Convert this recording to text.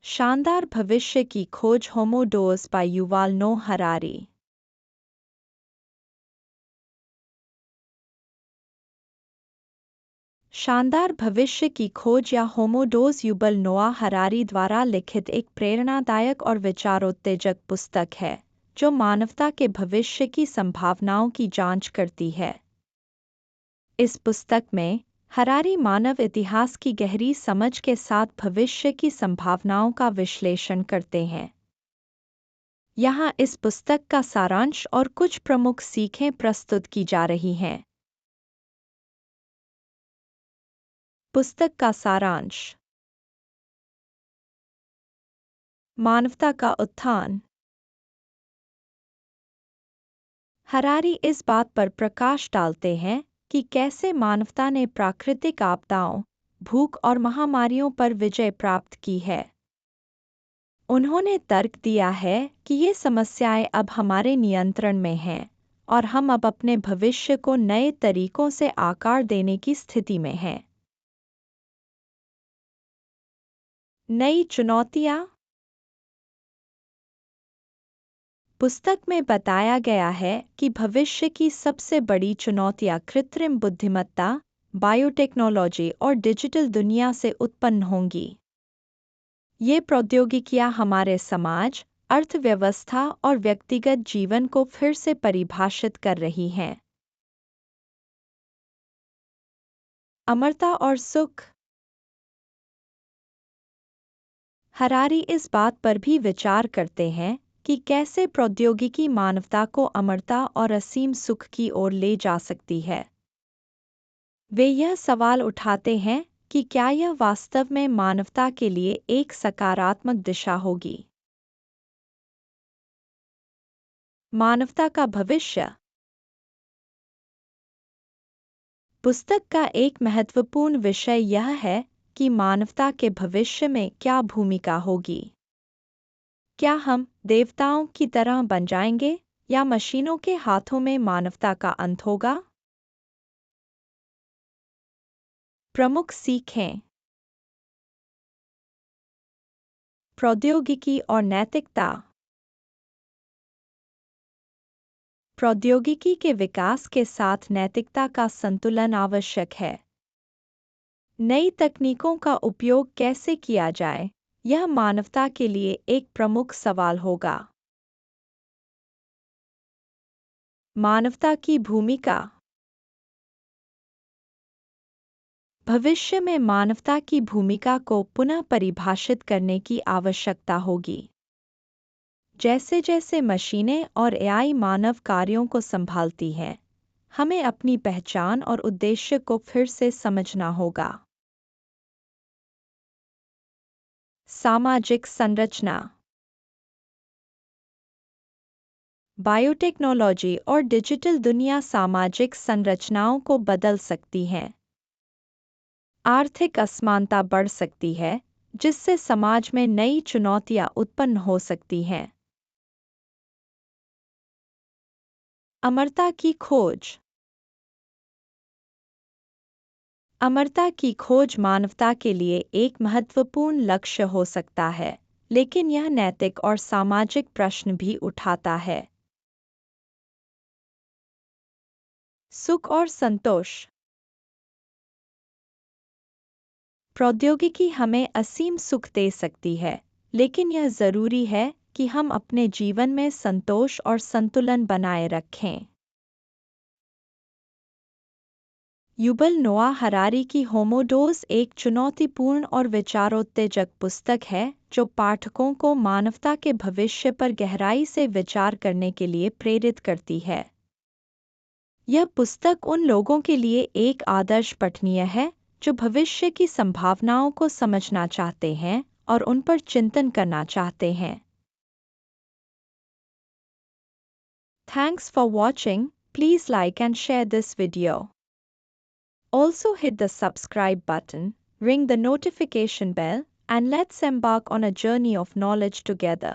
शानदार भविष्य की खोज होमो डेस बाय युval नोह हरारी। शानदार भविष्य की खोज या होमो डेस युval नोह हरारी द्वारा लिखित एक प्रेरणादायक और विचारोत्तेजक पुस्तक है जो मानवता के भविष्य की संभावनाओं की जांच करती है। इस पुस्तक में हरारी मानव इतिहास की गहरी समझ के साथ भविष्य की संभावनाओं का विश्लेषण करते हैं। यहाँ इस पुस्तक का सारांश और कुछ प्रमुख सीखें प्रस्तुत की जा रही हैं। पुस्तक का सारांश। मानवता का उत्थान। हरारी इस बात पर प्रकाश डालते हैं कि कैसे मानवता ने प्राकृतिक आपदाओं, भूख और महामारियों पर विजय प्राप्त की है। उन्होंने तर्क दिया है कि ये समस्याएं अब हमारे नियंत्रण में हैं और हम अब अपने भविष्य को नए तरीकों से आकार देने की स्थिति में हैं। नई चुनौतियां। पुस्तक में बताया गया है कि भविष्य की सबसे बड़ी चुनौतियां कृत्रिम बुद्धिमत्ता, बायोटेक्नोलॉजी और डिजिटल दुनिया से उत्पन्न होंगी। ये प्रौद्योगिकियां हमारे समाज, अर्थव्यवस्था और व्यक्तिगत जीवन को फिर से परिभाषित कर रही हैं। अमरता और सुख। हरारी इस बात पर भी विचार करते हैं कि कैसे प्रौद्योगिकी मानवता को अमरता और असीम सुख की ओर ले जा सकती है। वे यह सवाल उठाते हैं कि क्या यह वास्तव में मानवता के लिए एक सकारात्मक दिशा होगी। मानवता का भविष्य। पुस्तक का एक महत्वपूर्ण विषय यह है कि मानवता के भविष्य में क्या भूमिका होगी। क्या हम देवताओं की तरह बन जाएंगे या मशीनों के हाथों में मानवता का अंत होगा। प्रमुख सीखें। प्रौद्योगिकी और नैतिकता। प्रौद्योगिकी के विकास के साथ नैतिकता का संतुलन आवश्यक है। नई तकनीकों का उपयोग कैसे किया जाए, यह मानवता के लिए एक प्रमुख सवाल होगा। मानवता की भूमिका। भविष्य में मानवता की भूमिका को पुनः परिभाषित करने की आवश्यकता होगी। जैसे जैसे मशीनें और एआई मानव कार्यों को संभालती हैं, हमें अपनी पहचान और उद्देश्य को फिर से समझना होगा। सामाजिक संरचना। बायोटेक्नोलॉजी और डिजिटल दुनिया सामाजिक संरचनाओं को बदल सकती हैं। आर्थिक असमानता बढ़ सकती है, जिससे समाज में नई चुनौतियां उत्पन्न हो सकती हैं। अमरता की खोज। अमरता की खोज मानवता के लिए एक महत्वपूर्ण लक्ष्य हो सकता है, लेकिन यह नैतिक और सामाजिक प्रश्न भी उठाता है। सुख और संतोष। प्रौद्योगिकी हमें असीम सुख दे सकती है, लेकिन यह जरूरी है कि हम अपने जीवन में संतोष और संतुलन बनाए रखें। युval नोह हरारी की होमो डेस एक चुनौतीपूर्ण और विचारोत्तेजक पुस्तक है जो पाठकों को मानवता के भविष्य पर गहराई से विचार करने के लिए प्रेरित करती है। यह पुस्तक उन लोगों के लिए एक आदर्श पठनीय है जो भविष्य की संभावनाओं को समझना चाहते हैं और उन पर चिंतन करना चाहते हैं। Thanks for watching. Please like and share this video. Also hit the subscribe button, ring the notification bell, and let's embark on a journey of knowledge together.